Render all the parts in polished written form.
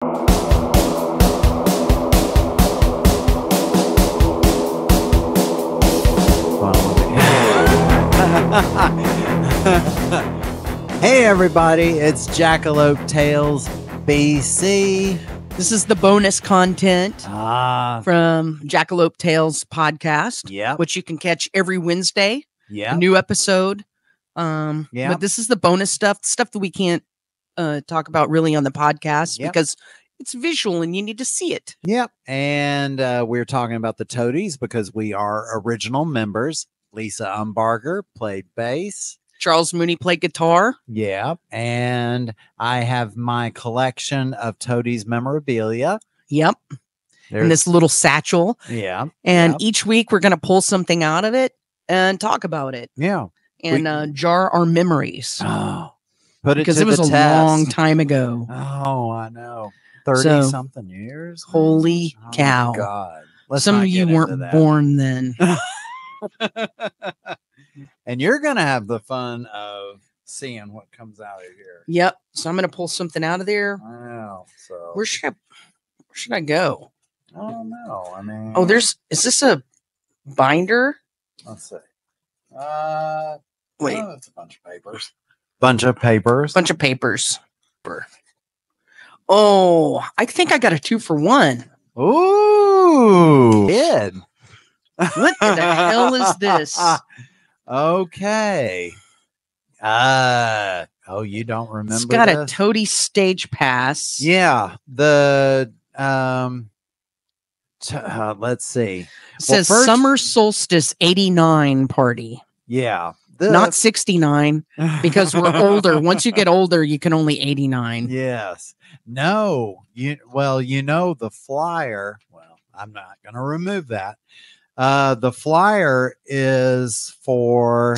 Hey everybody, it's Jackalope Tales BC. This is the bonus content from Jackalope Tales podcast, which you can catch every Wednesday. Yeah, a new episode. Yeah, but this is the bonus stuff that we can't talk about really on the podcast because it's visual and you need to see it. Yep, and we're talking about the Toadies because we are original members. Lisa Umbarger played bass. Charles Mooney played guitar. Yeah, and I have my collection of Toadies memorabilia. Yep. In this little satchel. Yeah. And each week we're going to pull something out of it and talk about it. Yeah. And jar our memories. Oh, put it because to it was the a test. Long time ago. Oh, I know. 30-something years. Holy cow. God. Some of you weren't born then. And you're going to have the fun of seeing what comes out of here. Yep. So I'm going to pull something out of there. Wow. So where should I go? I don't know. I mean, is this a binder? Let's see. Wait. It's a bunch of papers. Bunch of papers. Oh, I think I got a 2-for-1. Ooh. Kid. What the hell is this? Okay. Oh, you don't remember? It's got a Toady stage pass. Yeah. The let's see. It says Summer Solstice 89 party. Yeah. Not 69 because we're older. Once you get older, you can only 89. Yes. No. The flyer. Well, I'm not going to remove that. The flyer is for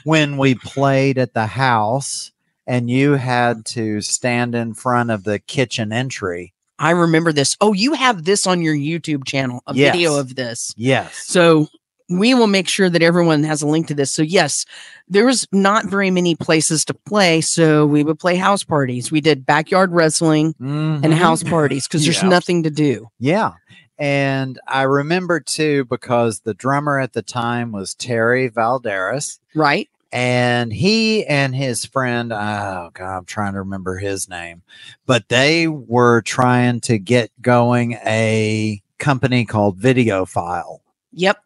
when we played at the house and you had to stand in front of the kitchen entry. I remember this. Oh, you have this on your YouTube channel, a video of this. Yes. So we will make sure that everyone has a link to this. So yes, there was not very many places to play. So we would play house parties. We did backyard wrestling and house parties because there's nothing to do. Yeah. And I remember too, because the drummer at the time was Terry Valderas. Right. And he and his friend, oh God, I'm trying to remember his name, but they were trying to get going a company called Videophile. Yep.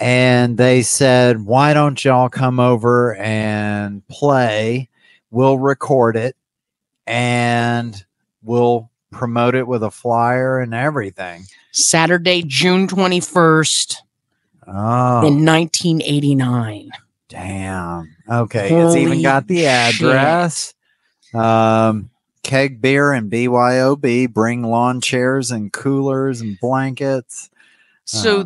And they said, why don't y'all come over and play? We'll record it and we'll promote it with a flyer and everything. Saturday, June 21st in 1989. Damn. Okay. It's even got the address. Keg beer and BYOB. Bring lawn chairs and coolers and blankets. So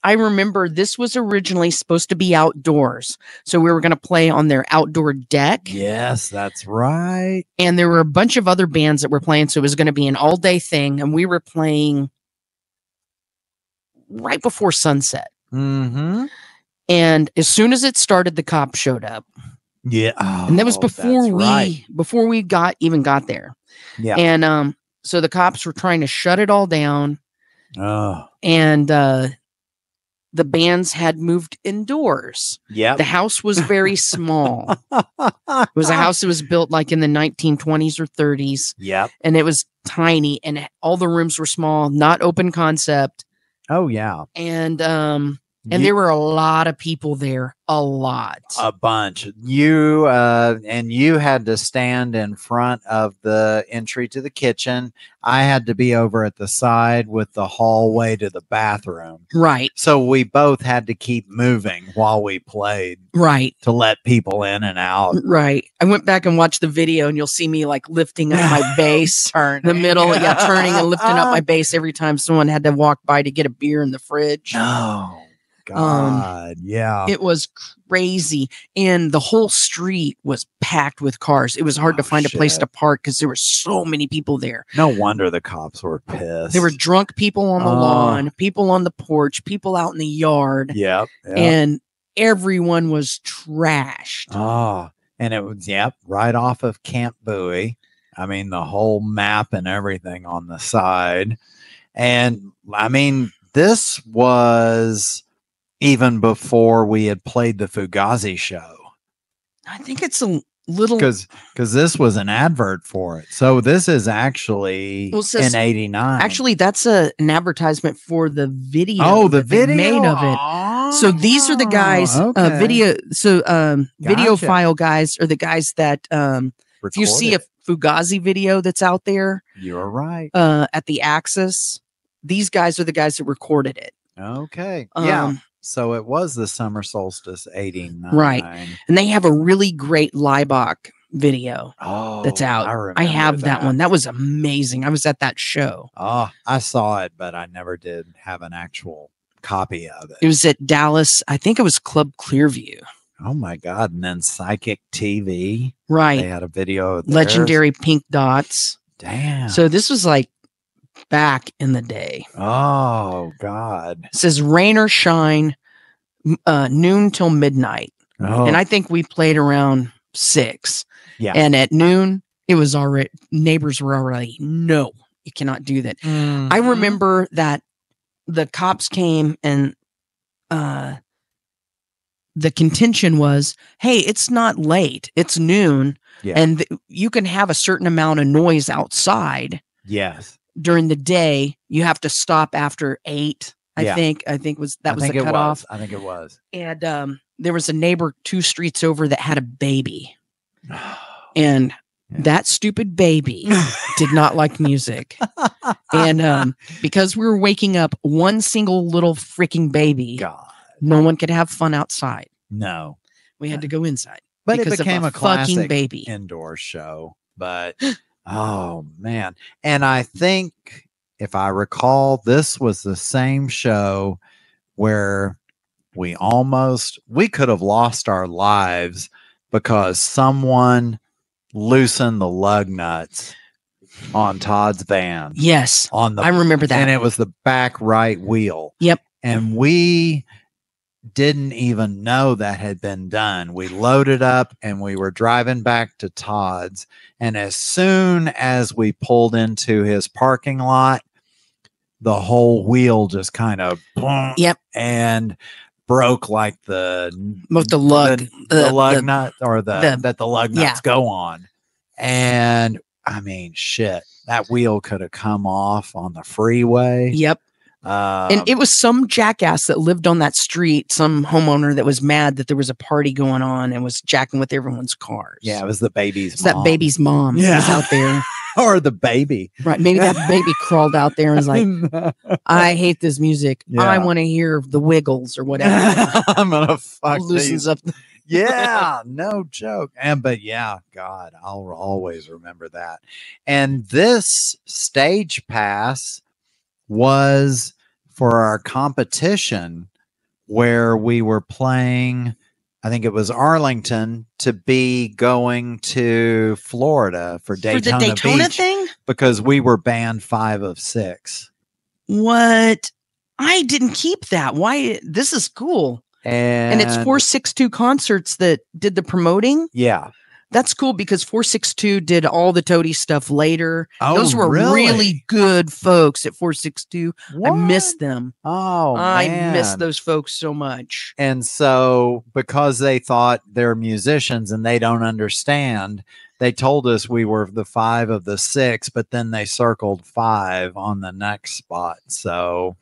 I remember this was originally supposed to be outdoors. So we were going to play on their outdoor deck. Yes, that's right. And there were a bunch of other bands that were playing. So it was going to be an all day thing. And we were playing right before sunset. Mm-hmm. And as soon as it started, the cops showed up. Yeah. And that was before we got there. Yeah. And so the cops were trying to shut it all down. Oh. And the bands had moved indoors. Yeah. The house was very small. It was a house that was built like in the 1920s or 30s. Yep. And it was tiny and all the rooms were small, not open concept. Oh yeah. And there were a lot of people there. A lot. A bunch. You had to stand in front of the entry to the kitchen. I had to be over at the side with the hallway to the bathroom. Right. So we both had to keep moving while we played. Right. To let people in and out. Right. I went back and watched the video and you'll see me like lifting up my bass in the middle. Yeah, turning and lifting up my bass every time someone had to walk by to get a beer in the fridge. Oh. God, yeah. It was crazy. And the whole street was packed with cars. It was hard to find a place to park because there were so many people there. No wonder the cops were pissed. There were drunk people on the lawn, people on the porch, people out in the yard. Yep. And everyone was trashed. Oh, and it was, right off of Camp Bowie. I mean, the whole map and everything on the side. And I mean, this was even before we had played the Fugazi show. I think it's a little because this was an advert for it. So this is actually in '89. Actually, that's an advertisement for the video. Oh, the video made of it. So these are the guys. Video. So video file guys are the guys that if you see a Fugazi video that's out there, you're right. At the Axis, these guys are the guys that recorded it. Okay. Yeah. So it was the summer solstice '89. Right. And they have a really great Liebach video that's out. I have that one. That was amazing. I was at that show. Oh, I saw it, but I never did have an actual copy of it. It was at Dallas. I think it was Club Clearview. Oh my God. And then Psychic TV. Right. They had a video of Legendary Pink Dots. Damn. So this was like back in the day. Oh God. It says rain or shine, noon till midnight. Oh. And I think we played around 6. Yeah. And at noon, it was already, neighbors were already, no, you cannot do that. I remember that the cops came and the contention was, hey, it's not late. It's noon. Yeah. And you can have a certain amount of noise outside. Yes. During the day, you have to stop after 8. I think was the cutoff. I think it was. And there was a neighbor 2 streets over that had a baby, and that stupid baby did not like music. And because we were waking up one single little freaking baby, no one could have fun outside. No, we had to go inside. But it became a classic fucking baby indoor show. But oh man, and I think, if I recall, this was the same show where we could have lost our lives because someone loosened the lug nuts on Todd's van. Yes. I remember that. And it was the back right wheel. Yep. And we didn't even know that had been done. We loaded up and we were driving back to Todd's. And as soon as we pulled into his parking lot, the whole wheel just kind of and broke like the lug nut, or the lug nuts go on. And I mean, shit, that wheel could have come off on the freeway. Yep. And it was some jackass that lived on that street, some homeowner that was mad that there was a party going on and was jacking with everyone's cars. Yeah, it was the baby's mom. That baby's mom was out there. Or the baby. Right. Maybe that baby crawled out there and was like, I hate this music. Yeah. I want to hear the Wiggles or whatever. I'm going to fuck loosens up. Yeah, no joke. But yeah, God, I'll always remember that. And this stage pass was for our competition where we were playing, I think it was Arlington, to be going to Florida for Daytona the Daytona Beach, thing? Because we were band 5 of 6. What? I didn't keep that. Why? This is cool. And it's 462 Concerts that did the promoting. Yeah. That's cool because 462 did all the Toadies stuff later. Oh, those were really good folks at 462. What? I miss them. Oh, I man. miss those folks so much. And so because they thought they're musicians and they don't understand, they told us we were the 5 of the 6, but then they circled 5 on the next spot. So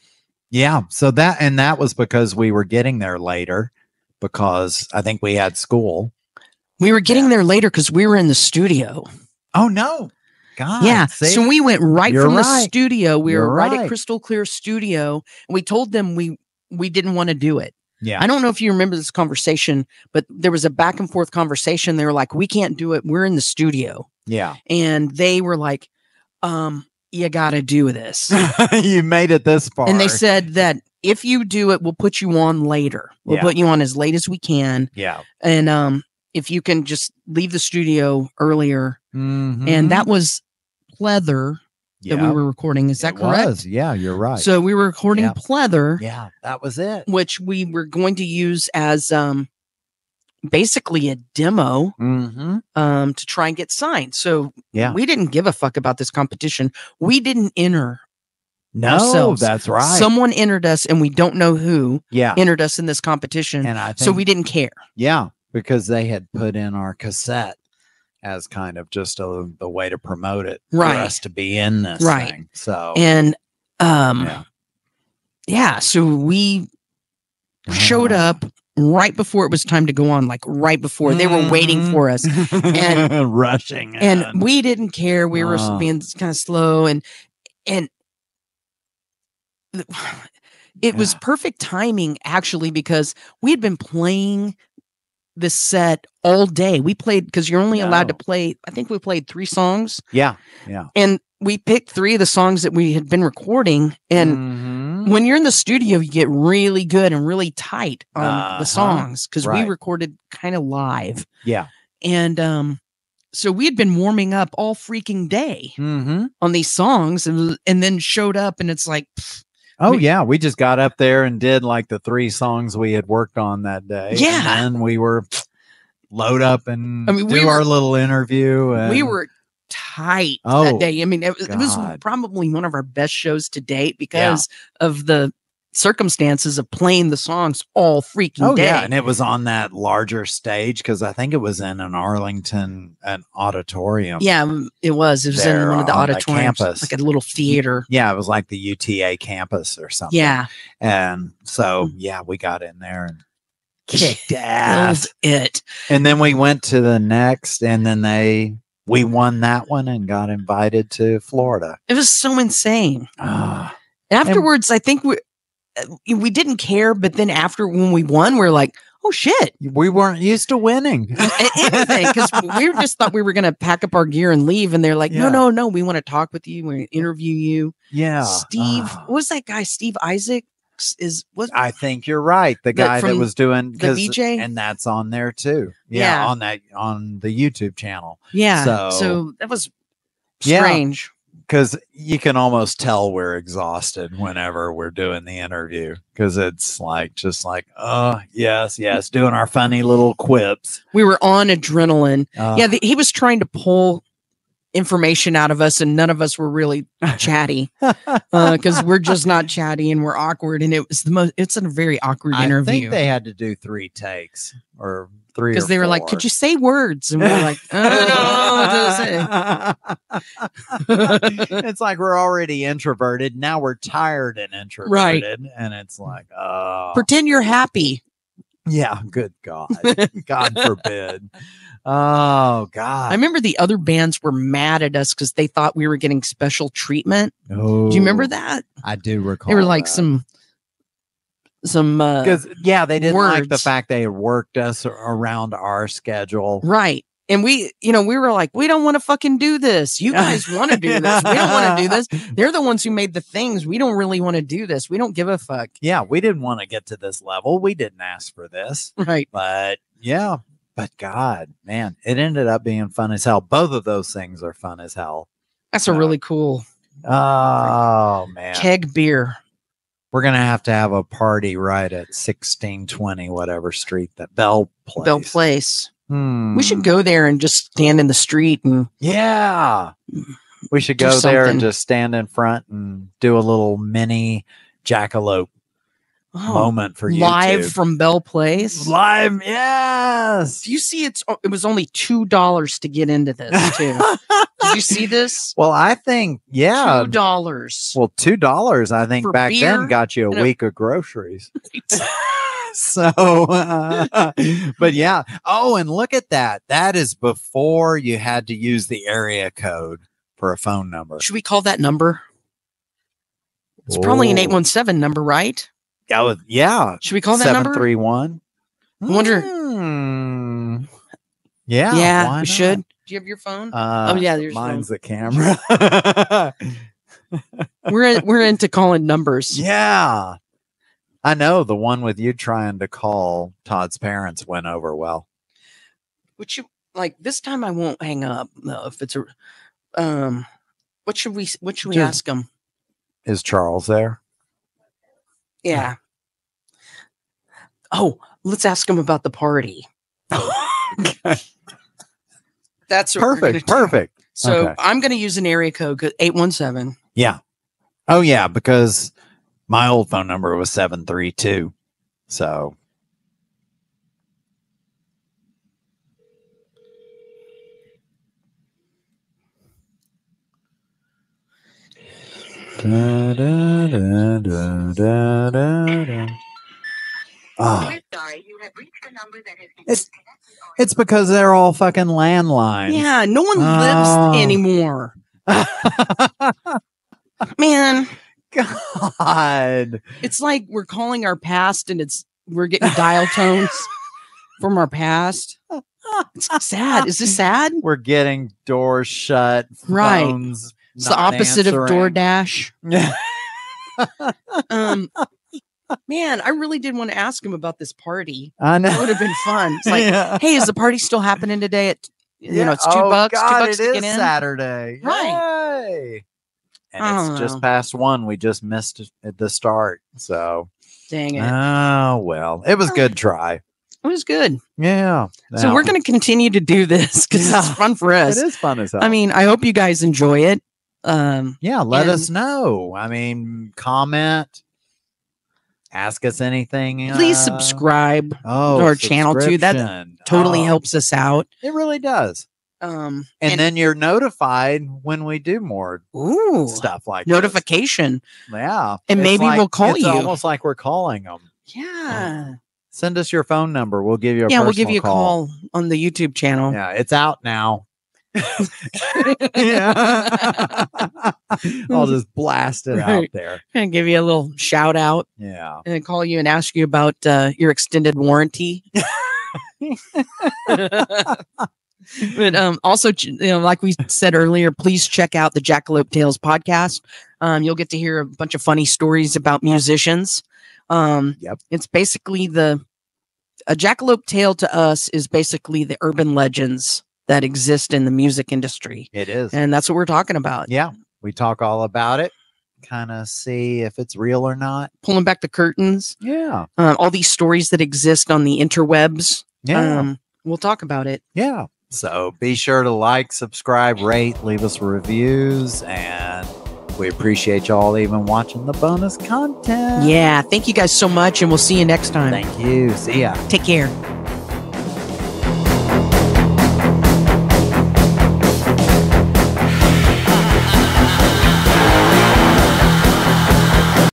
yeah, so that was because we were getting there later because I think we had school. We were getting there later because we were in the studio. Oh, no. God. Yeah. See? So we went right from the studio. We were right at right. Crystal Clear Studio. And we told them we didn't want to do it. Yeah. I don't know if you remember this conversation, but there was a back and forth conversation. They were like, we can't do it. We're in the studio. Yeah. And they were like, you got to do this. You made it this far. And they said that if you do it, we'll put you on later. We'll put you on as late as we can. Yeah. And if you can just leave the studio earlier. Mm-hmm. And that was Pleather that we were recording. Is that correct? Yeah, you're right. So we were recording Pleather. Yeah, that was it. Which we were going to use as basically a demo Mm-hmm. to try and get signed. So Yeah. we didn't give a fuck about this competition. We didn't enter No, ourselves. that's right. Someone entered us, and we don't know who Yeah. entered us in this competition. And I think, so we didn't care. Yeah, because they had put in our cassette as kind of just the way to promote it Right. for us to be in this Right. thing. So And yeah. So we showed up right before it was time to go on, like right before. They were waiting for us and rushing in. And we didn't care. We were being kind of slow, and it was perfect timing, actually, because we had been playing this set all day. We played, because you're only allowed to play, I think we played 3 songs. Yeah. Yeah. And we picked 3 of the songs that we had been recording. And when you're in the studio, you get really good and really tight on the songs, because we recorded kind of live. Yeah. And so we had been warming up all freaking day on these songs, and then showed up, and it's like, we just got up there and did like the 3 songs we had worked on that day. Yeah. And then we were load up and do our little interview. And we were tight that day. I mean, it was probably one of our best shows to date because of the circumstances of playing the songs all freaking day. Yeah, and it was on that larger stage, because I think it was in an auditorium. Yeah, it was. It was in one of the auditoriums, campus, like a little theater. Yeah, it was like the UTA campus or something. Yeah, and so we got in there and kicked ass. It, and then we went to the next, and then we won that one and got invited to Florida. It was so insane. Afterwards, I think we didn't care, but then when we won, we're like, oh shit, we weren't used to winning anything, because we just thought we were going to pack up our gear and leave, and they're like, no, we want to talk with you, we want to interview you. Steve, what was that guy? Steve Isaac I think you're right, the guy that was doing the VJ, and that's on there too. On the YouTube channel. So that was strange. Because you can almost tell we're exhausted whenever we're doing the interview, because it's just like, oh, yes, doing our funny little quips. We were on adrenaline. He was trying to pull information out of us, and none of us were really chatty, because we're just not chatty and we're awkward. And it's a very awkward interview. I think they had to do 3 takes or 3, because they were like, could you say words? And we're like, I don't know what to say. It's like we're already introverted. Now we're tired and introverted. Right. And it's like, pretend you're happy. Yeah. Good God. God forbid. Oh, God. I remember the other bands were mad at us because they thought we were getting special treatment. Oh, do you remember that? I do recall. They were like some because they didn't words. like the fact they had worked us around our schedule, right? And we were like, we don't want to fucking do this. You guys want to do this. We don't want to do this. They're the ones who made the things. We don't really want to do this. We don't give a fuck. Yeah, we didn't want to get to this level. We didn't ask for this, right? But God, man, it ended up being fun as hell. Both of those things are fun as hell. That's a really cool. Oh man, keg beer. We're going to have a party right at 1620, whatever street, that Bell Place. Bell Place. We should go there and just stand in the street. And we should go there and just stand in front and do a little mini Jackalope moment for you. Live from Bell Place. Live, yes. Do you see it was only $2 to get into this, too. Did you see this? Well, I think, $2. Well, $2, I think, back then got you a week of groceries. So, but yeah. Oh, and look at that. That is before you had to use the area code for a phone number. Should we call that number? It's probably an 817 number, right? Yeah. Should we call that number? 731. I wonder. Yeah. We should. Do you have your phone? There's mine's the camera. We're into calling numbers. Yeah. I know the one with you trying to call Todd's parents went over well. Would you like this time? I won't hang up. No, if it's what should we ask him? Is Charles there? Yeah. Oh, let's ask him about the party. That's what we're gonna do. Perfect. So Okay. I'm going to use an area code 817. Yeah. Oh, yeah, because my old phone number was 732. So. Da, da, da, da, da, da. Oh. We're sorry, you have reached a number that has been It's because they're all fucking landlines. Yeah, no one lives anymore. Man, God. it's like we're calling our past and we're getting dial tones from our past. It's sad. Is this sad? We're getting doors shut. Right. Phones It's the not opposite of answering. DoorDash. Yeah. Man, I really did want to ask him about this party. I know. That would have been fun. It's like, Yeah. hey, is the party still happening today? It's $2. God, $2 it to is get in. Saturday. Right. Yay. And I it's don't just know. past 1. We just missed it at the start. So, Dang it. oh, well, it was a good try. It was good. Yeah. So Now, we're going to continue to do this because it's Yeah. fun for it us. is fun as hell. I mean, I hope you guys enjoy it. yeah, let and- us know. I mean, comment, ask us anything. Please subscribe to Oh, our channel too. That subscription. totally Oh, helps us out. It really does. And And then you're notified when we do more ooh, stuff like this. notification. Yeah. And It's maybe we'll call it's you. almost like we're calling them. Yeah. Send us your phone number. We'll give you a Yeah, we'll personal give you a call on the YouTube channel. Yeah, it's out now. Yeah. I'll just blast it out Right. there. And give you a little shout out Yeah. and then call you and ask you about your extended warranty. But also, like we said earlier, please check out the Jackalope Tales podcast. You'll get to hear a bunch of funny stories about musicians. Yep. It's basically a Jackalope Tale to us is basically the urban legends that exist in the music industry. It is. And that's what we're talking about. Yeah. We talk all about it. Kind of see if it's real or not. Pulling back the curtains, Yeah. all these stories that exist on the interwebs. Yeah. We'll talk about it. Yeah. So be sure to like, subscribe, rate, leave us reviews, and we appreciate y'all even watching the bonus content. Yeah. Thank you guys so much. And we'll see you next time. Thank you. See ya. Take care.